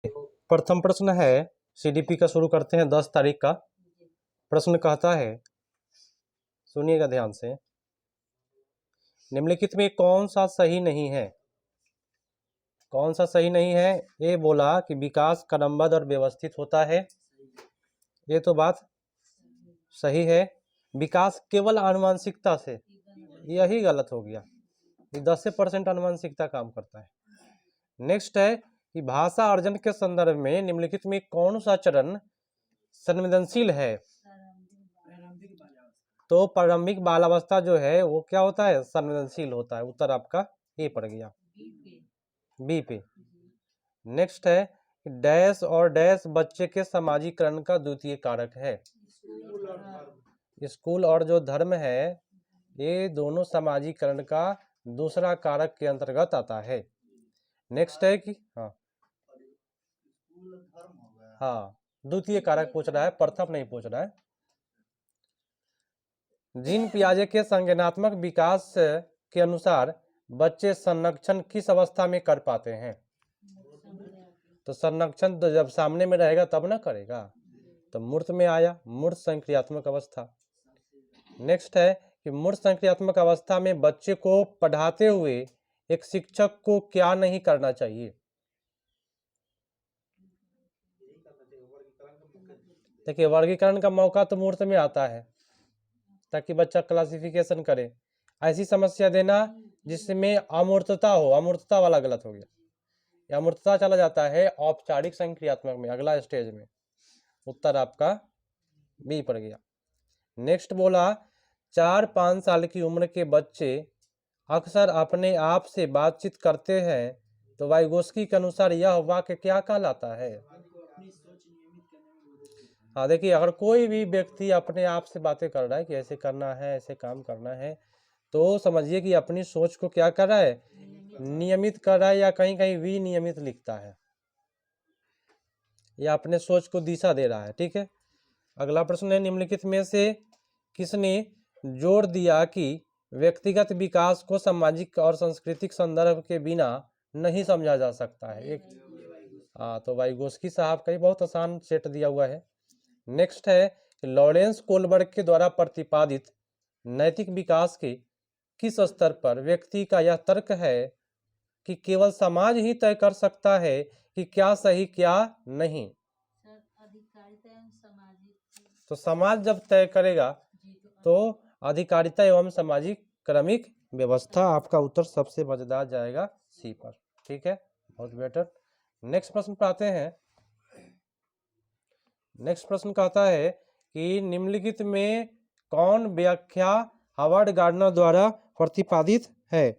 प्रथम प्रश्न है सीडीपी का, शुरू करते हैं 10 तारीख का। प्रश्न कहता है, सुनिएगा ध्यान से, निम्नलिखित में कौन सा सही नहीं है? कौन सा सही नहीं है? ये बोला कि विकास क्रमबद्ध और व्यवस्थित होता है, ये तो बात सही है। विकास केवल आनुवंशिकता से, यही गलत हो गया। 10% आनुवंशिकता काम करता है। नेक्स्ट है कि भाषा अर्जन के संदर्भ में निम्नलिखित में कौन सा चरण संवेदनशील है? तो प्रारंभिक बालावस्था जो है वो क्या होता है? संवेदनशील होता है। उत्तर आपका ए पड़ गया, बी पे। नेक्स्ट है कि डैश और डैश बच्चे के सामाजिकरण का द्वितीय कारक है। स्कूल और जो धर्म है, ये दोनों सामाजिकरण का दूसरा कारक के अंतर्गत आता है। नेक्स्ट है कि हाँ द्वितीय कारक पूछ रहा है, प्रथम नहीं पूछ रहा है। जीन पियाजे के संज्ञानात्मक विकास के अनुसार बच्चे संरक्षण किस अवस्था में कर पाते हैं? तो संरक्षण तो जब सामने में रहेगा तब ना करेगा, तो मूर्त में आया, मूर्त संक्रियात्मक अवस्था। नेक्स्ट है कि मूर्त संक्रियात्मक अवस्था में बच्चे को पढ़ाते हुए एक शिक्षक को क्या नहीं करना चाहिए? देखिए, वर्गीकरण का मौका तो मूर्त में आता है, ताकि बच्चा क्लासिफिकेशन करे। ऐसी समस्या देना जिसमें अमूर्तता हो, अमूर्तता वाला गलत हो गया। अमूर्तता चला जाता है औपचारिक संक्रियात्मक में, अगला स्टेज में। उत्तर आपका बी पड़ गया। नेक्स्ट बोला, 4-5 साल की उम्र के बच्चे अक्सर अपने आप से बातचीत करते हैं, तो वाइगोस्की के अनुसार यह वाक्य क्या कहलाता है? हाँ देखिए, अगर कोई भी व्यक्ति अपने आप से बातें कर रहा है कि ऐसे करना है, ऐसे काम करना है, तो समझिए कि अपनी सोच को क्या कर रहा है? नियमित कर रहा है, या कहीं कहीं विनियमित लिखता है, या अपने सोच को दिशा दे रहा है। ठीक है, अगला प्रश्न है, निम्नलिखित में से किसने जोर दिया कि व्यक्तिगत विकास को सामाजिक और सांस्कृतिक संदर्भ के बिना नहीं समझा जा सकता है? एक तो वाइगोस्की साहब का ही बहुत आसान सेट दिया हुआ है। नेक्स्ट है कि लॉरेंस कोलबर्ग के द्वारा प्रतिपादित नैतिक विकास के किस स्तर पर व्यक्ति का यह तर्क है कि केवल समाज ही तय कर सकता है कि क्या सही क्या नहीं? तो समाज जब तय करेगा तो अधिकारिता एवं सामाजिक क्रमिक व्यवस्था। आपका उत्तर सबसे मजेदार जाएगा सी पर। ठीक है, बहुत बेटर। नेक्स्ट प्रश्न पर आते हैं। नेक्स्ट प्रश्न कहता है कि निम्नलिखित में कौन व्याख्या हावर्ड गार्डनर द्वारा प्रतिपादित है?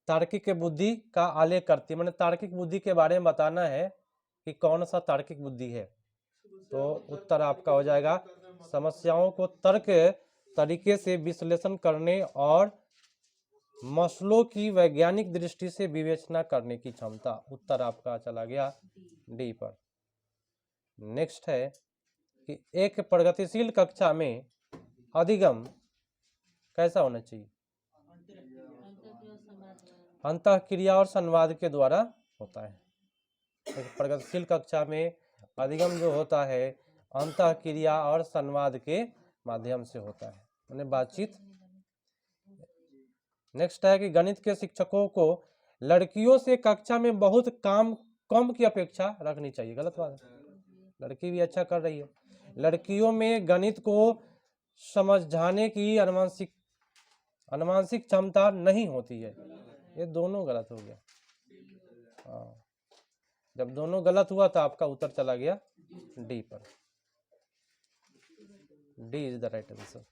तार्किक बुद्धि का आलेख करती है, मैंने तार्किक बुद्धि के बारे में बताना है कि कौन सा तार्किक बुद्धि है। तो उत्तर आपका हो जाएगा समस्याओं को तर्क तरीके से विश्लेषण करने और मसलों की वैज्ञानिक दृष्टि से विवेचना करने की क्षमता। उत्तर आपका चला गया डी पर। नेक्स्ट है कि एक प्रगतिशील कक्षा में अधिगम कैसा होना चाहिए? अंतःक्रिया और संवाद के द्वारा होता है। एक प्रगतिशील कक्षा में अधिगम जो होता है अंतःक्रिया और संवाद के माध्यम से होता है, यानी बातचीत। नेक्स्ट है कि गणित के शिक्षकों को लड़कियों से कक्षा में बहुत कम की अपेक्षा रखनी चाहिए। गलत बात है, लड़की भी अच्छा कर रही है। लड़कियों में गणित को समझाने की अनुवांशिक क्षमता नहीं होती है। ये दोनों गलत हो गया। जब दोनों गलत हुआ तो आपका उत्तर चला गया डी पर। D is the right answer.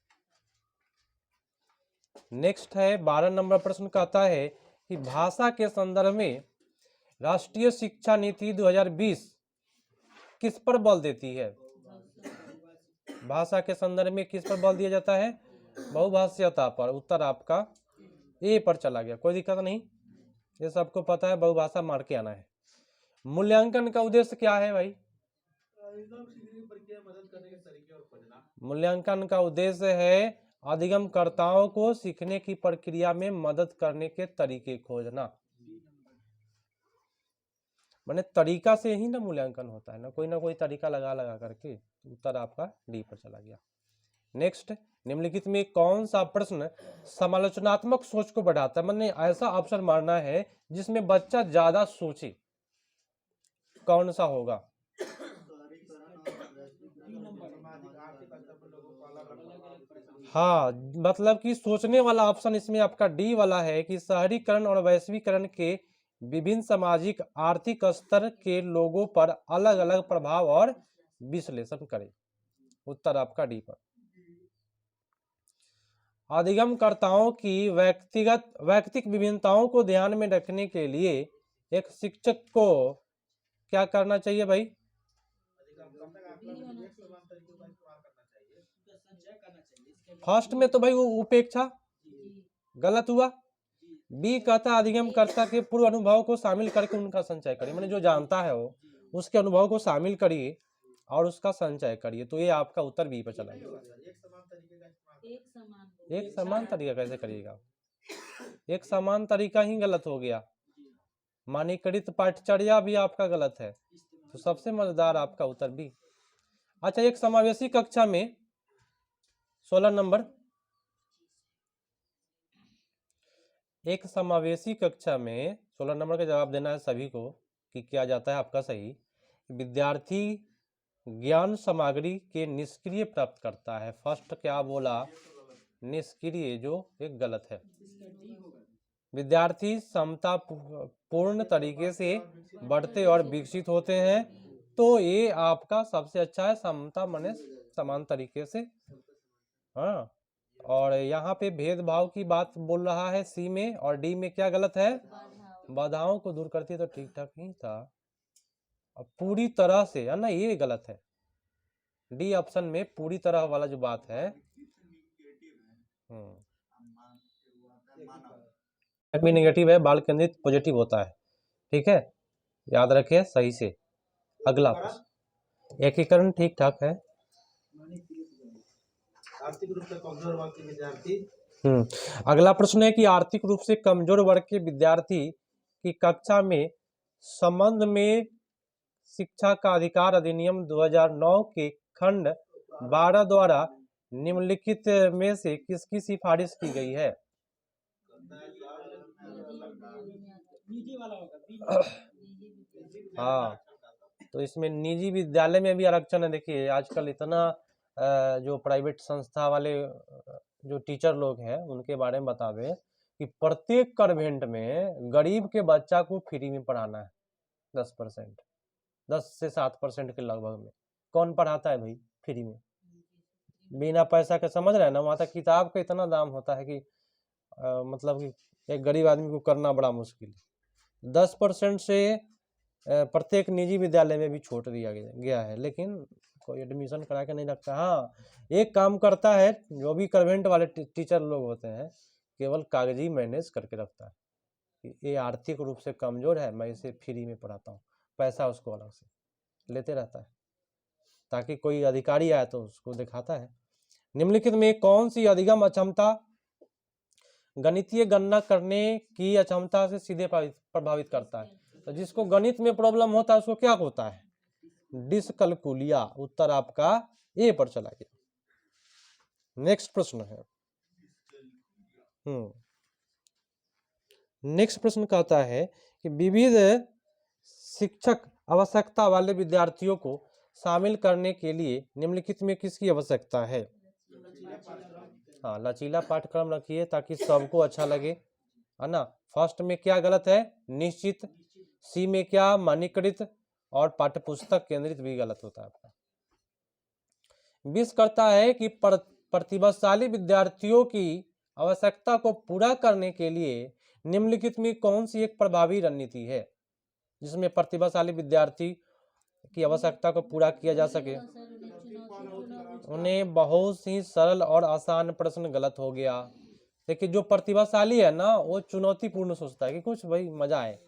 Next है 12 नंबर प्रश्न कहता है कि भाषा के संदर्भ में राष्ट्रीय शिक्षा नीति 2020 किस पर बल देती है? भाषा के संदर्भ में किस पर बल दिया जाता है? बहुभाषीयता पर। उत्तर आपका ए पर चला गया, कोई दिक्कत नहीं, ये सबको पता है, बहुभाषा मार के आना है। मूल्यांकन का उद्देश्य क्या है भाई? मूल्यांकन का उद्देश्य है अधिगमकर्ताओं को सीखने की प्रक्रिया में मदद करने के तरीके खोजना। मैंने तरीका से ही ना मूल्यांकन होता है ना कोई तरीका लगा लगा करके। उत्तर आपका डी पर चला गया। नेक्स्ट, निम्नलिखित में कौन सा प्रश्न समालोचनात्मक सोच को बढ़ाता है? मैंने ऐसा ऑप्शन मारना है जिसमें बच्चा ज्यादा सोचे, कौन सा होगा? हाँ, मतलब कि सोचने वाला ऑप्शन इसमें आपका डी वाला है कि शहरीकरण और वैश्वीकरण के विभिन्न सामाजिक आर्थिक स्तर के लोगों पर अलग अलग प्रभाव और विश्लेषण करें। उत्तर आपका डी पर। अधिगमकर्ताओं की वैयक्तिक विभिन्नताओं को ध्यान में रखने के लिए एक शिक्षक को क्या करना चाहिए भाई? फर्स्ट में तो भाई वो उपेक्षा गलत हुआ। बी कहता है अधिगमकर्ता के पूर्व अनुभव को शामिल करके उनका संचय करिए, मैंने जो जानता है वो उसके अनुभव को शामिल करिए और उसका संचय करिए। तो ये आपका उत्तर बी पर चला गया। एक समान तरीका कैसे करिएगा? एक समान तरीका ही गलत हो गया। मानकीकृत पाठचर्या भी आपका गलत है। तो सबसे मजेदार आपका उत्तर बी। अच्छा, एक समावेशी कक्षा में 16 नंबर, एक समावेशी कक्षा में 16 नंबर का जवाब देना है सभी को कि क्या जाता है आपका सही। विद्यार्थी ज्ञान सामग्री के निष्क्रिय प्राप्त करता है। फर्स्ट क्या बोला? निष्क्रिय, जो एक गलत है। विद्यार्थी समता पूर्ण तरीके से बढ़ते और विकसित होते हैं। तो ये आपका सबसे अच्छा है, समता माने समान तरीके से। हाँ, और यहाँ पे भेदभाव की बात बोल रहा है सी में, और डी में क्या गलत है? बाधाओं को दूर करती तो ठीक ठाक ही था। अब पूरी तरह से है ना, ये गलत है। डी ऑप्शन में पूरी तरह वाला जो बात है भी नेगेटिव है, बाल केंद्रित पॉजिटिव होता है। ठीक है, याद रखिए सही से। अगला प्रश्न, एकीकरण ठीक ठाक है। आर्थिक रूप से कमजोर वर्ग के विद्यार्थी। अगला प्रश्न है कि आर्थिक रूप से कमजोर वर्ग के विद्यार्थी की कक्षा में संबंध में शिक्षा का अधिकार अधिनियम 2009 के खंड 12 द्वारा निम्नलिखित में से किसकी सिफारिश की गई है? हाँ, तो इसमें निजी विद्यालय में भी आरक्षण है। देखिए आजकल इतना जो प्राइवेट संस्था वाले जो टीचर लोग हैं उनके बारे में बता दें कि प्रत्येक कॉन्वेंट में गरीब के बच्चा को फ्री में पढ़ाना है। 10% 10 से 7% के लगभग में कौन पढ़ाता है भाई फ्री में, बिना पैसा के? समझ रहे हैं ना, वहाँ तक किताब का इतना दाम होता है कि मतलब कि एक गरीब आदमी को करना बड़ा मुश्किल है। 10% से प्रत्येक निजी विद्यालय में भी छूट दिया गया है, लेकिन कोई एडमिशन करा के नहीं रखता। हाँ, एक काम करता है, जो भी कन्वेंट वाले टीचर लोग होते हैं केवल कागजी मैनेज करके रखता है कि ये आर्थिक रूप से कमजोर है, मैं इसे फ्री में पढ़ाता हूँ, पैसा उसको अलग से लेते रहता है ताकि कोई अधिकारी आए तो उसको दिखाता है। निम्नलिखित में कौन सी अधिगम अक्षमता गणितीय गणना करने की अक्षमता से सीधे प्रभावित करता है? तो जिसको गणित में प्रॉब्लम होता है उसको क्या होता है? डिस्कलकुलिया। उत्तर आपका ए पर चला गया। नेक्स्ट प्रश्न है, नेक्स्ट प्रश्न कहता है कि विविध शिक्षक आवश्यकता वाले विद्यार्थियों को शामिल करने के लिए निम्नलिखित में किसकी आवश्यकता है? हाँ, लचीला पाठ्यक्रम रखिए ताकि सबको अच्छा लगे, है ना। फर्स्ट में क्या गलत है? निश्चित। सी में क्या? मानकीकृत। और पाठ्यपुस्तक केंद्रित भी गलत होता है आपका। विश करता है कि प्रतिभाशाली विद्यार्थियों की आवश्यकता को पूरा करने के लिए निम्नलिखित में कौन सी एक प्रभावी रणनीति है जिसमें प्रतिभाशाली विद्यार्थी की आवश्यकता को पूरा किया जा सके? उन्हें बहुत ही सरल और आसान प्रश्न गलत हो गया। देखिए जो प्रतिभाशाली है ना वो चुनौतीपूर्ण सोचता है कि कुछ भाई मजा आए,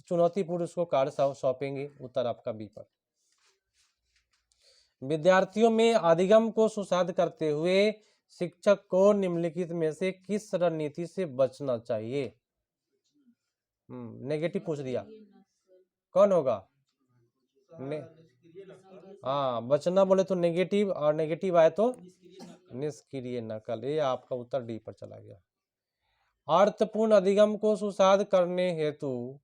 चुनौतीपूर्ण उसको कार्य सौंपेंगे। उत्तर आपका बी पर। विद्यार्थियों में अधिगम को सुसाध करते हुए शिक्षक को निम्नलिखित में से किस रणनीति से बचना चाहिए? नेगेटिव पूछ दिया। कौन होगा? हाँ, बचना बोले तो नेगेटिव, और नेगेटिव आए तो निष्क्रिय नकल। ये आपका उत्तर डी पर चला गया। अर्थपूर्ण अधिगम को सुसाध करने हेतु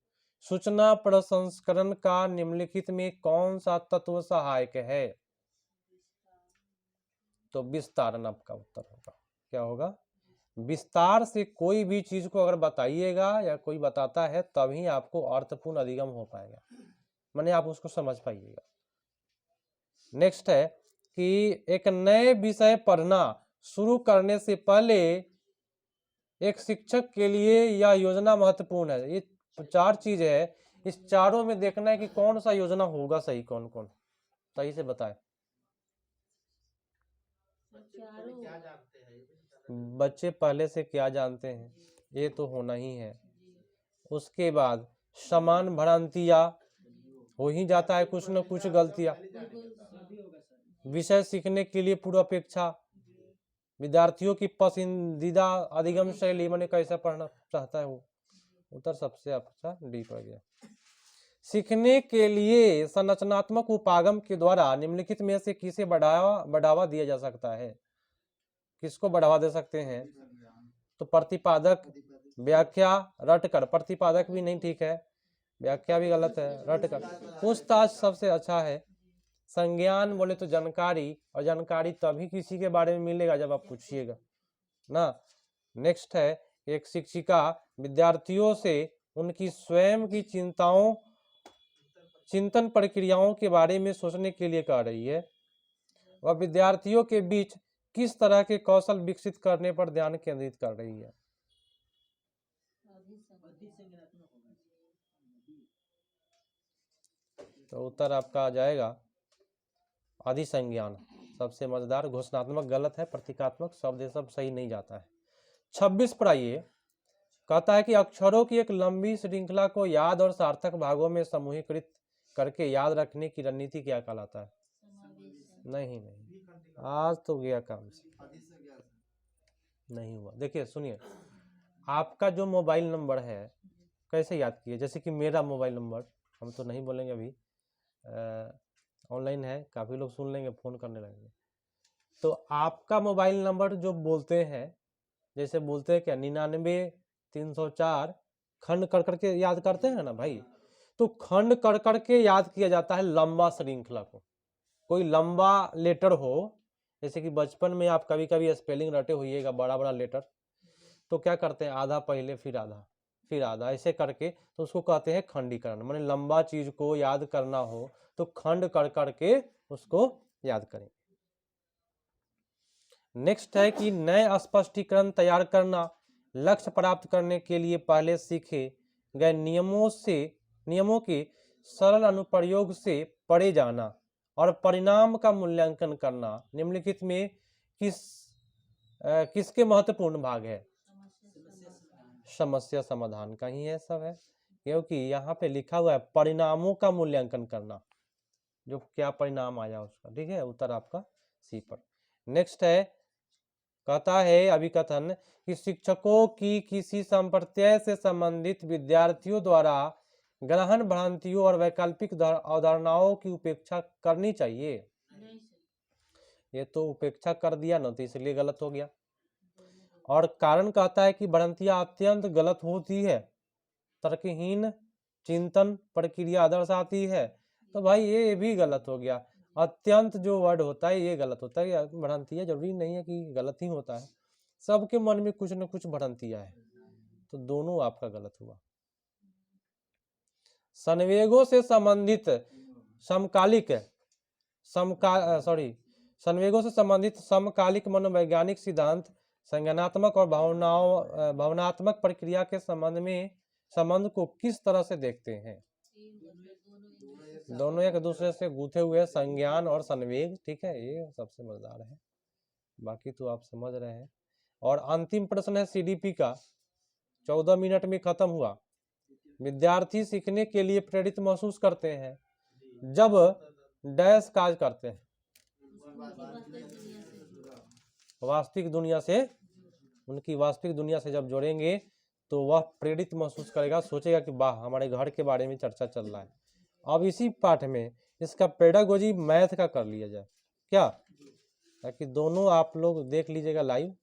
सूचना प्रसंस्करण का निम्नलिखित में कौन सा तत्व सहायक है? तो विस्तारण आपका उत्तर होगा। क्या होगा? विस्तार से कोई भी चीज को अगर बताइएगा या कोई बताता है तभी आपको अर्थपूर्ण अधिगम हो पाएगा, माने आप उसको समझ पाइएगा। नेक्स्ट है कि एक नए विषय पढ़ना शुरू करने से पहले एक शिक्षक के लिए यह योजना महत्वपूर्ण है। ये 4 चीज है, इस चारों में देखना है कि कौन सा योजना होगा सही, कौन कौन सही से बताए। बच्चे पहले से क्या जानते हैं, ये तो होना ही है। उसके बाद समान भ्रांतियां हो ही जाता है, कुछ न कुछ गलतियां। विषय सीखने के लिए पूर्वापेक्षा, विद्यार्थियों की पसंदीदा अधिगम शैली, माने कैसा पढ़ना चाहता है वो। उत्तर सबसे अच्छा डी पड़ गया। सीखने के लिए संरचनात्मक उपागम के द्वारा निम्नलिखित में से किसे बढ़ावा दिया जा सकता है? किसको बढ़ावा दे सकते हैं? तो प्रतिपादक, व्याख्या, रटकर। प्रतिपादक भी नहीं ठीक है, व्याख्या भी गलत है, रटकर। पूछताछ सबसे अच्छा है। संज्ञान बोले तो जानकारी, और जानकारी तभी किसी के बारे में मिलेगा जब आप पूछिएगा ना। नेक्स्ट है, एक शिक्षिका विद्यार्थियों से उनकी स्वयं की चिंताओं, चिंतन प्रक्रियाओं के बारे में सोचने के लिए कह रही है। वह विद्यार्थियों के बीच किस तरह के कौशल विकसित करने पर ध्यान केंद्रित कर रही है? तो उत्तर आपका आ जाएगा अधिसंज्ञान। सबसे मजेदार। घोषणात्मक गलत है, प्रतीकात्मक शब्द सब सही नहीं जाता है। 26 पर आइए। कहता है कि अक्षरों की एक लंबी श्रृंखला को याद और सार्थक भागों में समूहीकृत करके याद रखने की रणनीति क्या कहलाता है? नहीं, आज तो गया काम से, नहीं हुआ। देखिए सुनिए, आपका जो मोबाइल नंबर है कैसे याद किए? जैसे कि मेरा मोबाइल नंबर, हम तो नहीं बोलेंगे अभी, ऑनलाइन है, काफ़ी लोग सुन लेंगे, फ़ोन करने लगेंगे। तो आपका मोबाइल नंबर जो बोलते हैं, जैसे बोलते हैं क्या 99 304, खंड कर करके याद करते हैं ना भाई। तो खंड कर करके याद किया जाता है लंबा श्रृंखला को। कोई लंबा लेटर हो, जैसे कि बचपन में आप कभी कभी स्पेलिंग रटे हुईएगा बड़ा बड़ा लेटर, तो क्या करते हैं, आधा पहले फिर आधा फिर आधा, ऐसे करके, तो उसको कहते हैं खंडीकरण। माने लंबा चीज को याद करना हो तो खंड कर करके उसको याद करें। नेक्स्ट है कि नए स्पष्टीकरण तैयार करना, लक्ष्य प्राप्त करने के लिए पहले सीखे गए नियमों के सरल अनुप्रयोग से पढ़े जाना और परिणाम का मूल्यांकन करना निम्नलिखित में किसके महत्वपूर्ण भाग है? समस्या समाधान का ही है सब है, क्योंकि यहाँ पे लिखा हुआ है परिणामों का मूल्यांकन करना, जो क्या परिणाम आया उसका। ठीक है, उत्तर आपका सी पर। नेक्स्ट है, कहता है अभिकथन कि शिक्षकों की किसी संप्रदाय से संबंधित विद्यार्थियों द्वारा ग्रहण भ्रांतियों और वैकल्पिक अवधारणाओं की उपेक्षा करनी चाहिए। ये तो उपेक्षा कर दिया ना, तो इसलिए गलत हो गया। और कारण कहता है कि भ्रांतियां अत्यंत गलत होती है, तर्कहीन चिंतन प्रक्रिया दर्शाती है। तो भाई ये भी गलत हो गया। अत्यंत जो वर्ड होता है ये गलत होता है। भ्रांतियां जरूरी नहीं है कि गलत ही होता है, सबके मन में कुछ न कुछ भ्रांतियां है, तो दोनों आपका गलत हुआ। संवेगों से संबंधित समकालिक मनोवैज्ञानिक सिद्धांत संज्ञानात्मक और भावनात्मक प्रक्रिया के संबंध को किस तरह से देखते हैं? दोनों एक दूसरे से गूथे हुए, संज्ञान और संवेग। ठीक है, ये सबसे मजेदार है, बाकी तो आप समझ रहे हैं। और अंतिम प्रश्न है सीडीपी का, 14 मिनट में खत्म हुआ। विद्यार्थी सीखने के लिए प्रेरित महसूस करते हैं जब डैश कार्य करते हैं, वास्तविक दुनिया से, उनकी वास्तविक दुनिया से जब जोड़ेंगे तो वह प्रेरित महसूस करेगा, सोचेगा कि वाह हमारे घर के बारे में चर्चा चल रहा है, अब इसी पाठ में इसका पेडागोजी मैथ का कर लिया जाए क्या, ताकि दोनों आप लोग देख लीजिएगा लाइव।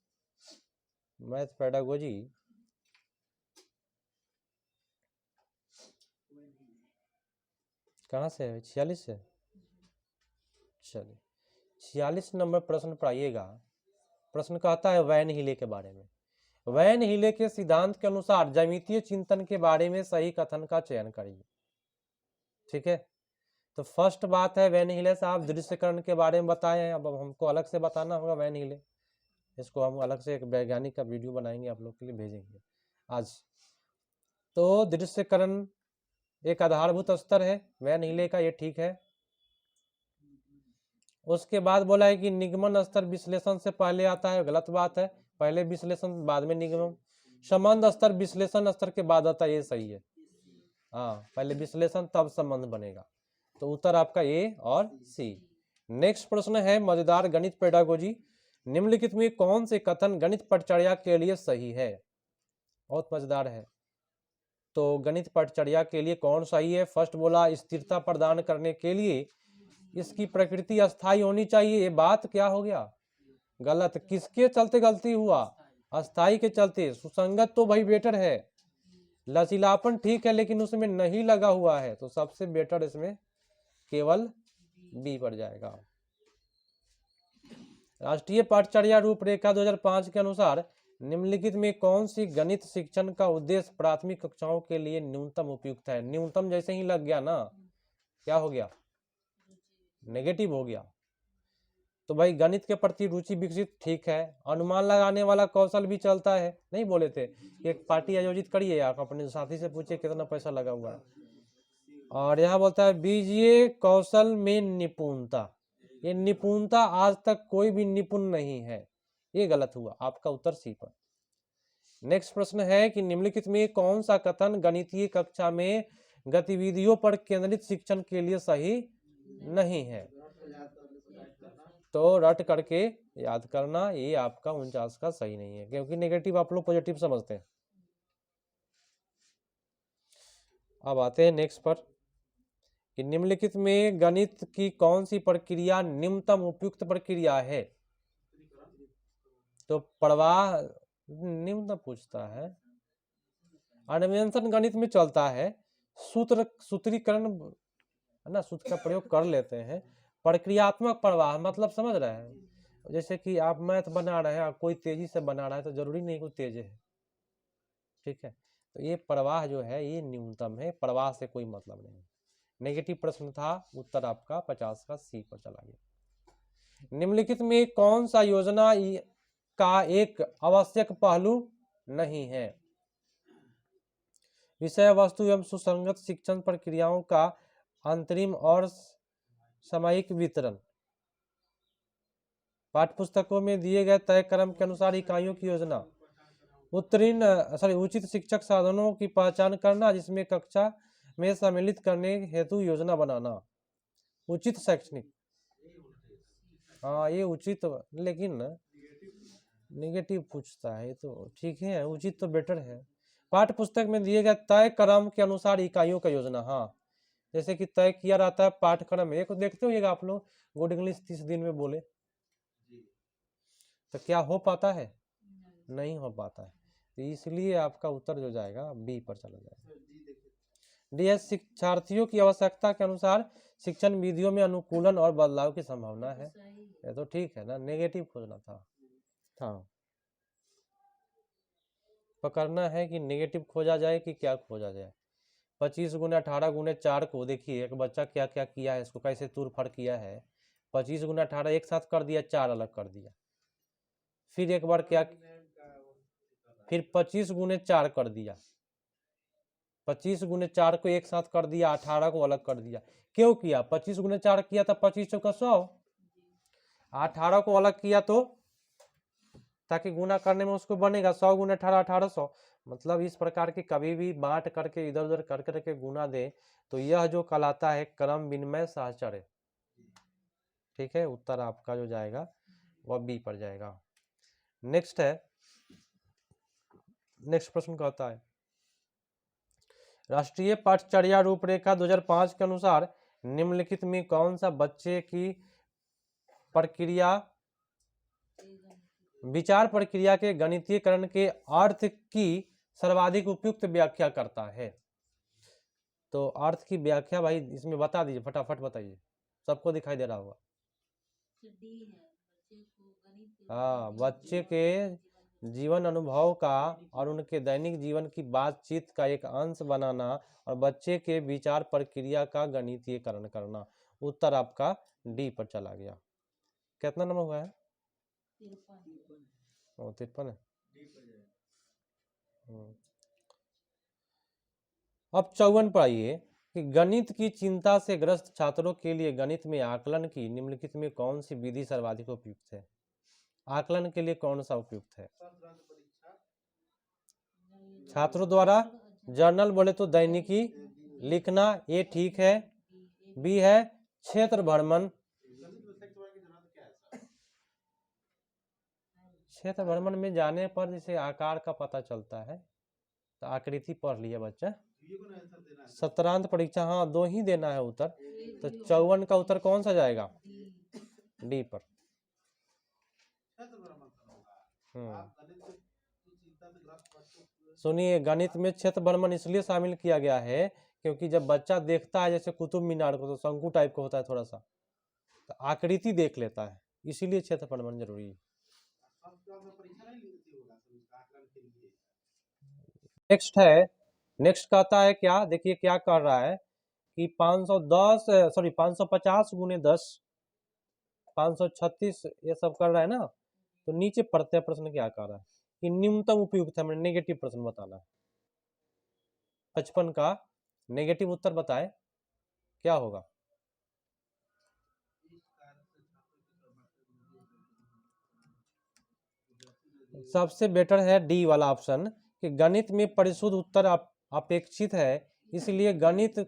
मैथ पेडागोजी कहाँ से है, 46 से। चलिए 46 नंबर प्रश्न पढ़ाइएगा। प्रश्न कहता है वैन हीले के बारे में। वैन हीले के सिद्धांत के अनुसार ज्यामितीय चिंतन के बारे में सही कथन का चयन करिए। ठीक है, तो फर्स्ट बात है वैन हीले साहब दृश्यकरण के बारे में बताए हैं। अब हमको अलग से बताना होगा वैन हीले, इसको हम अलग से एक वैज्ञानिक का वीडियो बनाएंगे, आप लोग के लिए भेजेंगे आज। तो दृश्यकरण एक आधारभूत स्तर है वैन हीले का, ये ठीक है। उसके बाद बोला है कि निगमन स्तर विश्लेषण से पहले आता है, गलत बात है, पहले विश्लेषण बाद में निगमन। संबंध स्तर विश्लेषण स्तर के बाद आता है, ये सही है। हाँ, पहले विश्लेषण तब संबंध बनेगा। तो उत्तर आपका ए और सी। नेक्स्ट प्रश्न है मजेदार गणित पेडागोजी। निम्नलिखित में कौन से कथन गणित पटचर्या के लिए सही है? बहुत मजेदार है। तो गणित पटचर्या के लिए कौन सही है? फर्स्ट बोला स्थिरता प्रदान करने के लिए इसकी प्रकृति अस्थायी होनी चाहिए। ये बात क्या हो गया, गलत। किसके चलते गलती हुआ? अस्थायी के चलते। सुसंगत तो भाई बेटर है, लचीलापन ठीक है लेकिन उसमें नहीं लगा हुआ है, तो सबसे बेटर इसमें केवल बी पर जाएगा। राष्ट्रीय पाठचर्या रूपरेखा 2005 के अनुसार निम्नलिखित में कौन सी गणित शिक्षण का उद्देश्य प्राथमिक कक्षाओं के लिए न्यूनतम उपयुक्त है? न्यूनतम जैसे ही लग गया ना, क्या हो गया, नेगेटिव हो गया। तो भाई गणित के प्रति रुचि विकसित, ठीक है। अनुमान लगाने वाला कौशल भी चलता है, नहीं बोले थे एक पार्टी आयोजित करिए, आप अपने साथी से पूछिए कितना पैसा लगा हुआ है। और यहाँ बोलता है बीजीय कौशल में निपुणता। ये निपुणता आज तक कोई भी निपुण नहीं है, ये गलत हुआ, आपका उत्तर सी पर। नेक्स्ट प्रश्न है कि निम्नलिखित में कौन सा कथन गणितीय कक्षा में गतिविधियों पर केंद्रित शिक्षण के लिए सही नहीं है? तो रट करके याद करना, ये आपका 49 का सही नहीं है, क्योंकि नेगेटिव आप लोग पॉजिटिव समझते हैं। अब आते हैं नेक्स्ट पर कि निम्नलिखित में गणित की कौन सी प्रक्रिया निम्नतम उपयुक्त प्रक्रिया है? तो प्रवाह निम्न पूछता है, अन्वेषण गणित में चलता है, सूत्रीकरण है ना, सूत्र का प्रयोग कर लेते हैं। प्रक्रियात्मक प्रवाह मतलब समझ रहे हैं, जैसे कि आप मैथ बना रहे हैं, कोई तेजी से बना रहा है तो जरूरी नहीं कोई तेज है, ठीक है। तो ये प्रवाह जो है ये न्यूनतम है, प्रवाह से कोई मतलब नहीं। नेगेटिव प्रश्न था, उत्तर आपका 50 का सी पर चला गया। निम्नलिखित में कौन सा योजना का एक आवश्यक पहलू नहीं है? विषय वस्तु एवं सुसंगत शिक्षण प्रक्रियाओं का अंतरिम और सामयिक वितरण। पाठ्यपुस्तकों में दिए गए तय क्रम के अनुसार इकाइयों की योजना। उचित शिक्षक साधनों की पहचान करना, जिसमें कक्षा में सम्मिलित करने हेतु योजना बनाना। उचित शैक्षणिक, हाँ ये उचित, लेकिन नेगेटिव पूछता है, तो ठीक है, उचित तो बेटर है। पाठ्य पुस्तक में दिए गए तय क्रम के अनुसार इकाइयों का योजना, हाँ जैसे कि तय किया रहता है पाठ्यक्रम में, देखते होइएगा आप लोग गुड इंग्लिश 30 दिन में बोले, तो क्या हो पाता है? नहीं हो पाता है, तो इसलिए आपका उत्तर जो जाएगा बी पर चला जाएगा। डी शिक्षार्थियों की आवश्यकता के अनुसार शिक्षण विधियों में अनुकूलन और बदलाव की संभावना है, ये तो ठीक है ना, नेगेटिव खोजना था। हाँ, पकड़ना है कि नेगेटिव खोजा जाए कि क्या खोजा जाए। 25 गुने 18 गुने 4 को देखिए एक बच्चा क्या क्या किया है, इसको कैसे तूर फड़ किया है। 25 गुने 18 एक साथ कर दिया, 4 अलग कर दिया। फिर एक बार क्या, फिर 25 गुने 4 कर दिया, 25 गुने 4 को एक साथ कर दिया, 18 को अलग कर दिया। क्यों किया? 25 गुने 4 किया था 25 चौका 100, 18 को अलग किया तो ताकि गुना करने में उसको बनेगा 100 गुने 18 1800। मतलब इस प्रकार के कभी भी बांट करके इधर उधर कर करके गुना दे तो यह जो कहलाता है क्रम विनिमय साहचर्य, ठीक है। उत्तर आपका जो जाएगा वह बी पर जाएगा। नेक्स्ट है, नेक्स्ट प्रश्न कहता है राष्ट्रीय पाठचर्या रूपरेखा 2005 के अनुसार निम्नलिखित में कौन सा बच्चे की प्रक्रिया विचार प्रक्रिया के गणितीयकरण के अर्थ की सर्वाधिक उपयुक्त व्याख्या करता है? तो अर्थ की व्याख्या भाई इसमें बता दीजिए, फटाफट बताइए, सबको दिखाई दे रहा होगा। हाँ, बच्चे के जीवन अनुभव का और उनके दैनिक जीवन की बातचीत का एक अंश बनाना और बच्चे के विचार प्रक्रिया का गणितीयकरण करना। उत्तर आपका डी पर चला गया। कितना नंबर हुआ है? 53 है। अब 54 पर आइए कि गणित की चिंता से ग्रस्त छात्रों के लिए गणित में आकलन की निम्नलिखित में कौन सी विधि सर्वाधिक उपयुक्त है? आकलन के लिए कौन सा उपयुक्त है? छात्रों द्वारा जर्नल बोले तो दैनिकी लिखना, ये ठीक है। बी है क्षेत्र भ्रमण। क्षेत्र भ्रमण में जाने पर जैसे आकार का पता चलता है, तो आकृति पढ़ लिया बच्चा। सत्रांत परीक्षा, हाँ 2 ही देना है उत्तर, तो 54 का उत्तर कौन सा जाएगा? डी पर। सुनिए, गणित में क्षेत्र भ्रमण इसलिए शामिल किया गया है क्योंकि जब बच्चा देखता है जैसे कुतुब मीनार को, तो शंकु टाइप का होता है थोड़ा सा, तो आकृति देख लेता है, इसीलिए क्षेत्र भ्रमण जरूरी है। नेक्स्ट कहता है क्या, देखिए क्या कर रहा है कि 550 गुने 10, 536 ये सब कर रहा है ना। तो नीचे पढ़ते हैं प्रश्न क्या कर रहा है कि न्यूनतम उपयुक्त, हमें नेगेटिव प्रश्न बताना है। 55 का नेगेटिव उत्तर बताए क्या होगा? सबसे बेटर है डी वाला ऑप्शन कि गणित में परिशुद्ध उत्तर अपेक्षित है, इसलिए गणित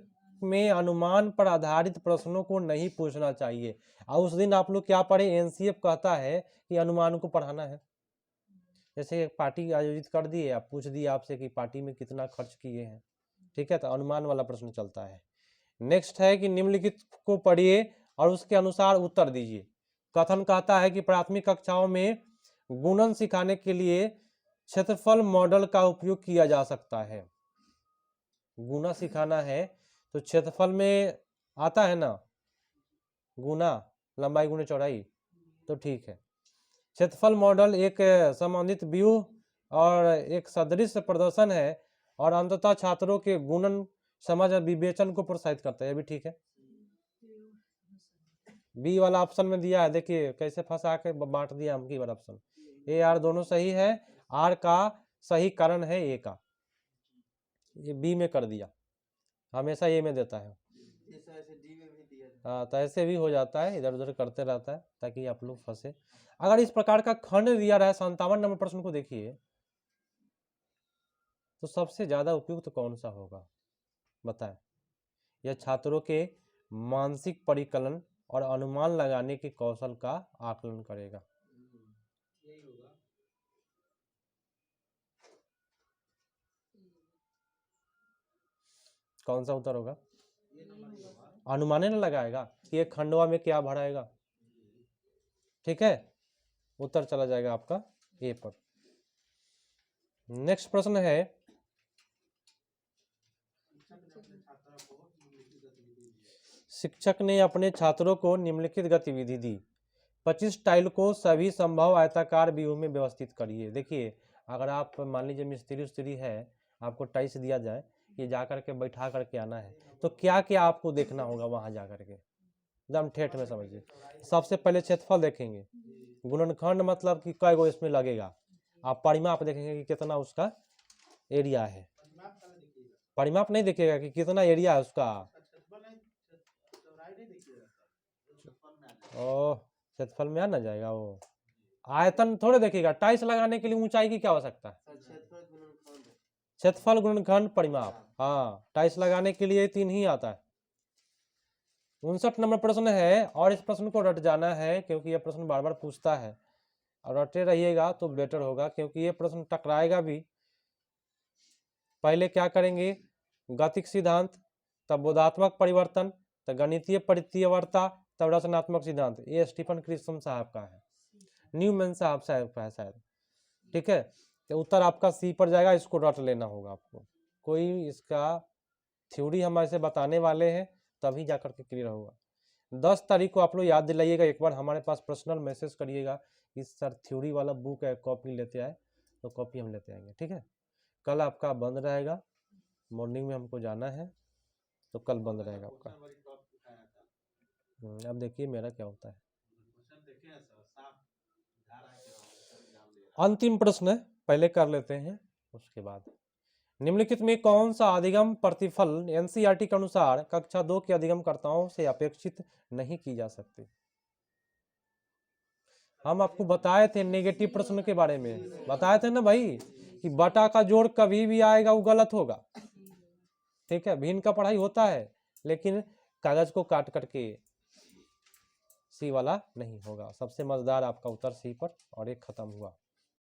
में अनुमान पर आधारित प्रश्नों को नहीं पूछना चाहिए। और उस दिन आप लोग क्या पढ़े, एनसीएफ कहता है कि अनुमान को पढ़ाना है। जैसे पार्टी आयोजित कर दिए, आप पूछ दिए आपसे कि पार्टी में कितना खर्च किए हैं, ठीक है, तो अनुमान वाला प्रश्न चलता है। नेक्स्ट है कि निम्नलिखित को पढ़िए और उसके अनुसार उत्तर दीजिए। कथन कहता है कि प्राथमिक कक्षाओं में गुणन सिखाने के लिए क्षेत्रफल मॉडल का उपयोग किया जा सकता है। गुना सिखाना है तो क्षेत्रफल में आता है ना, गुना लंबाई गुने चौड़ाई, तो ठीक है। क्षेत्रफल मॉडल एक संबंधित व्यूह और एक सदृश प्रदर्शन है और अंततः छात्रों के गुणन समझ और विवेचन को प्रोत्साहित करता है, ये भी ठीक है। बी वाला ऑप्शन में दिया है, देखिए कैसे फंसा के बांट दिया हम की वाला ऑप्शन। ए आर दोनों सही है, आर का सही कारण है ए का, ये बी में कर दिया, हमेशा ए में देता है। हाँ, तो ऐसे भी हो जाता है, इधर उधर करते रहता है ताकि आप लोग फंसे। अगर इस प्रकार का खंड दिया रहा है 57 नंबर प्रश्न को देखिए, तो सबसे ज्यादा उपयुक्त कौन सा होगा बताएं? यह छात्रों के मानसिक परिकलन और अनुमान लगाने के कौशल का आकलन करेगा। कौन सा उत्तर होगा? अनुमान न लगाएगा कि एक खंडवा में क्या भराएगा, ठीक है, उत्तर चला जाएगा आपका ए पर। नेक्स्ट प्रश्न है, शिक्षक ने अपने छात्रों को निम्नलिखित गतिविधि दी। 25 टाइल को सभी संभव आयताकार व्यूह में व्यवस्थित करिए। देखिए, अगर आप मान लीजिए मिस्त्री है, आपको टाइल्स दिया जाए, ये जा करके बैठा करके आना है, तो क्या क्या आपको देखना होगा वहां जा करके, एकदम ठेठ में समझिए। सबसे पहले क्षेत्रफल देखेंगे, गुणनखंड मतलब कि कई गो इसमें लगेगा, आप परिमाप देखेंगे कि कितना उसका एरिया है। परिमाप नहीं देखिएगा कि कितना एरिया है उसका, ओह क्षेत्रफल में आ ना जाएगा वो, आयतन थोड़े देखिएगा। टाइल्स लगाने के लिए ऊंचाई की क्या आवश्यकता है? क्षेत्रफल गुणनखंड परिमाप, हाँ टाइल्स लगाने के लिए 3 ही आता है। 59 नंबर प्रश्न है और इस प्रश्न को रट जाना है क्योंकि यह प्रश्न बार बार पूछता है, और रटे रहिएगा तो बेटर होगा क्योंकि ये प्रश्न टकराएगा भी। पहले क्या करेंगे, गतिक सिद्धांत, तब बोधात्मक परिवर्तन, तब गणितीय परितीयवर्ता, तब रचनात्मक सिद्धांत। ये स्टीफन क्रिस्टम साहब का है, न्यूमैन साहब का है शायद, ठीक है। तो उत्तर आपका सी पर जाएगा, इसको रट लेना होगा आपको। कोई इसका थ्योरी हम ऐसे बताने वाले हैं तभी जाकर के क्लियर होगा। 10 तारीख को आप लोग याद दिलाइएगा, एक बार हमारे पास पर्सनल मैसेज करिएगा कि सर थ्योरी वाला बुक है, कॉपी लेते आए, तो कॉपी हम लेते आएंगे, ठीक है। कल आपका बंद रहेगा, मॉर्निंग में हमको जाना है, तो कल बंद रहेगा आपका। अब देखिए मेरा क्या होता है। अंतिम प्रश्न है, पहले कर लेते हैं उसके बाद। निम्नलिखित में कौन सा अधिगम प्रतिफल एनसीईआरटी के अनुसार कक्षा 2 के अधिगमकर्ताओं से अपेक्षित नहीं की जा सकती? हम आपको बताए थे नेगेटिव प्रश्न के बारे में, बताए थे ना भाई कि बटा का जोड़ कभी भी आएगा वो गलत होगा, ठीक है। भिन्न का पढ़ाई होता है लेकिन कागज को काट करके सी वाला नहीं होगा। सबसे मजेदार आपका उत्तर सी पर, और एक खत्म हुआ।